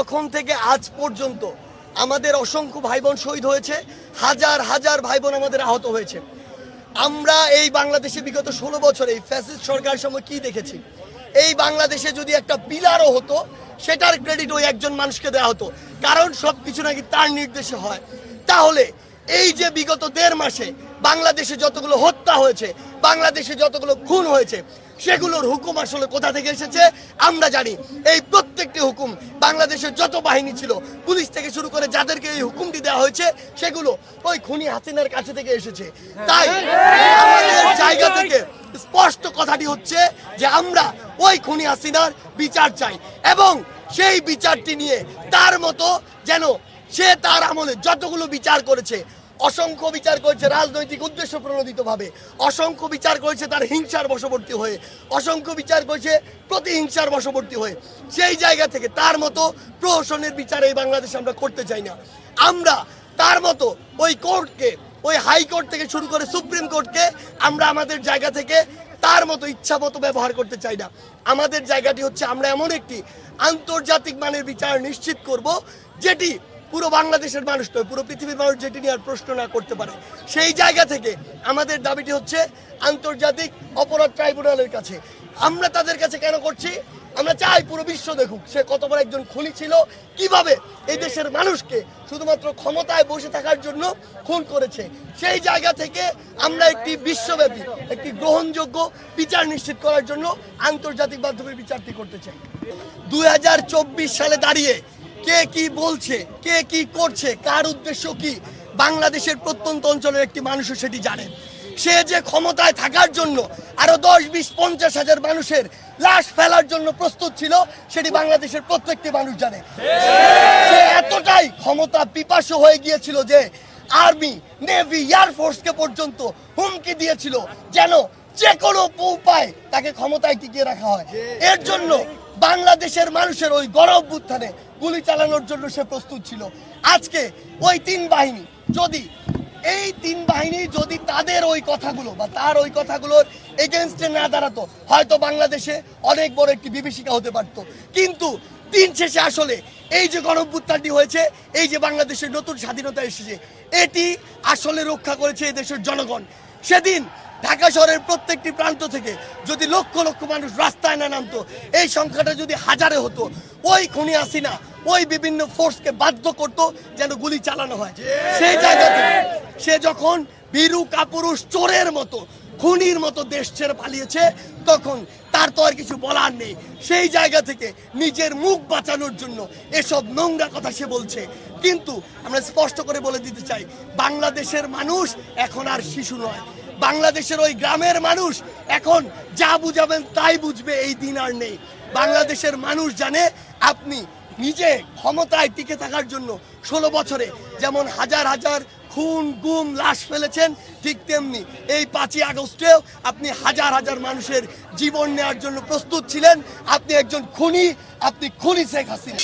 তখন থেকে আজ পর্যন্ত আমাদের অসংখ্য ভাই বোন শহীদ হয়েছে, হাজার হাজার ভাই বোন আমাদের আহত হয়েছে। আমরা এই বাংলাদেশে বিগত 16 বছরে এই ফ্যাসিস্ট সরকার সময় কি দেখেছি? এই বাংলাদেশে যদি একটা পিলারও হতো সেটার ক্রেডিট ওই একজন মানুষকে দেওয়া হতো, কারণ সবকিছু নাকি তার নির্দেশে হয়। তাহলে এই যে বিগত 1.5 মাসে বাংলাদেশে যতগুলো হত্যা হয়েছে, বাংলাদেশে যতগুলো খুন হয়েছে, সেগুলোর হুকুম আসলে কোথা থেকে এসেছে আমরা জানি। এই প্রত্যেকটি হুকুম বাংলাদেশের যত বাহিনী ছিল, পুলিশ থেকে শুরু করে যাদেরকে এই হুকুমটি দেওয়া হয়েছে, সেগুলো ওই খুনি হাসিনার কাছে থেকে এসেছে। তাই আমাদের জায়গা থেকে স্পষ্ট কথাটি হচ্ছে যে আমরা ওই খুনি হাসিনার বিচার চাই, এবং সেই বিচারটি নিয়ে তার মতো যেন সে তার আমলে যতগুলো বিচার করেছে, অসংখ্য বিচার করেছে রাজনৈতিক উদ্দেশ্য প্রণোদিতভাবে, অসংখ্য বিচার করেছে তার হিংসার বশবর্তী হয়ে, অসংখ্য বিচার করেছে প্রতিহিংসার বশবর্তী হয়ে, সেই জায়গা থেকে তার মতো প্রহসনের বিচার এই বাংলাদেশে আমরা করতে চাই না। আমরা তার মতো ওই কোর্টকে, ওই হাইকোর্ট থেকে শুরু করে সুপ্রিম কোর্টকে আমরা আমাদের জায়গা থেকে তার মতো ইচ্ছা মতো ব্যবহার করতে চাই না। আমাদের জায়গাটি হচ্ছে আমরা এমন একটি আন্তর্জাতিক মানের বিচার নিশ্চিত করব যেটি পুরো বাংলাদেশের মানুষ নয়, পুরো পৃথিবীর মানুষ যেটি নিয়ে আর প্রশ্ন না করতে পারে। সেই জায়গা থেকে আমাদের দাবিটি হচ্ছে আন্তর্জাতিক অপরাধ ট্রাইব্যুনালের কাছে। আমরা তাদের কাছে কেন করছি? আমরা চাই পুরো বিশ্ব দেখুক সে কত বড় একজন খুনি ছিল, কিভাবে এই দেশের মানুষকে শুধুমাত্র ক্ষমতায় বসে থাকার জন্য খুন করেছে। সেই জায়গা থেকে আমরা একটি বিশ্বব্যাপী একটি গ্রহণযোগ্য বিচার নিশ্চিত করার জন্য আন্তর্জাতিক মাধ্যমে বিচারটি করতে চাই। 2024 সালে দাঁড়িয়ে কে কি বলছে, কে কি করছে, কার উদ্দেশ্য কি, বাংলাদেশের প্রত্যন্ত অঞ্চলের একটি মানুষও সেটি জানে। সে যে ক্ষমতায় থাকার জন্য আরো 10, 20, 50 হাজার মানুষের লাশ ফেলার জন্য প্রস্তুত ছিল, সেটি বাংলাদেশের প্রত্যেকটি মানুষ জানে। সে এতটাই ক্ষমতা পিপাসু হয়ে গিয়েছিল যে আর্মি, নেভি, এয়ারফোর্সকে পর্যন্ত হুমকি দিয়েছিল যেন যে কোনো উপায় তাকে ক্ষমতায় টিকিয়ে রাখা হয়। এর জন্য বাংলাদেশের মানুষের ওই গণ-অভ্যুত্থানে গুলি চালানোর জন্য সে প্রস্তুত ছিল। আজকে ওই 3 বাহিনী যদি যদি তাদের ওই কথাগুলো বা তার ওই কথাগুলোর এগেনস্টে না দাঁড়াতো, হয়তো বাংলাদেশে অনেক বড় একটি বিভীষিকা হতে পারত। কিন্তু দিন শেষে আসলে এই যে গণ-অভ্যুত্থানটি হয়েছে, এই যে বাংলাদেশের নতুন স্বাধীনতা এসেছে, এটি আসলে রক্ষা করেছে এই দেশের জনগণ। সেদিন ঢাকা শহরের প্রত্যেকটি প্রান্ত থেকে যদি লক্ষ লক্ষ মানুষ রাস্তায় না নামতো, এই সংখ্যাটা যদি হাজারে হতো, ওই খুনি হাসিনা ওই বিভিন্ন ফোর্সকে বাধ্য করতো যেন গুলি চালানো হয়। সেই জায়গা থেকে সে যখন বীরু কাপুরুষ চোরের মতো, খুনির মতো দেশ ছেড়ে পালিয়েছে, তখন তার তো আর কিছু বলার নেই। সেই জায়গা থেকে নিজের মুখ বাঁচানোর জন্য এসব নোংরা কথা সে বলছে। কিন্তু আমরা স্পষ্ট করে বলে দিতে চাই, বাংলাদেশের মানুষ এখন আর শিশু নয়। বাংলাদেশের ওই গ্রামের মানুষ এখন যা বুঝাবেন তাই বুঝবে, এই দিন আর নেই। বাংলাদেশের মানুষ জানে আপনি নিজে ক্ষমতায় টিকে থাকার জন্য 16 বছরে যেমন হাজার হাজার খুন, গুম, লাশ ফেলেছেন, ঠিক তেমনি এই 5ই আগস্টেও আপনি হাজার হাজার মানুষের জীবন নেওয়ার জন্য প্রস্তুত ছিলেন। আপনি একজন খুনি, আপনি খুনি শেখ হাসিনা।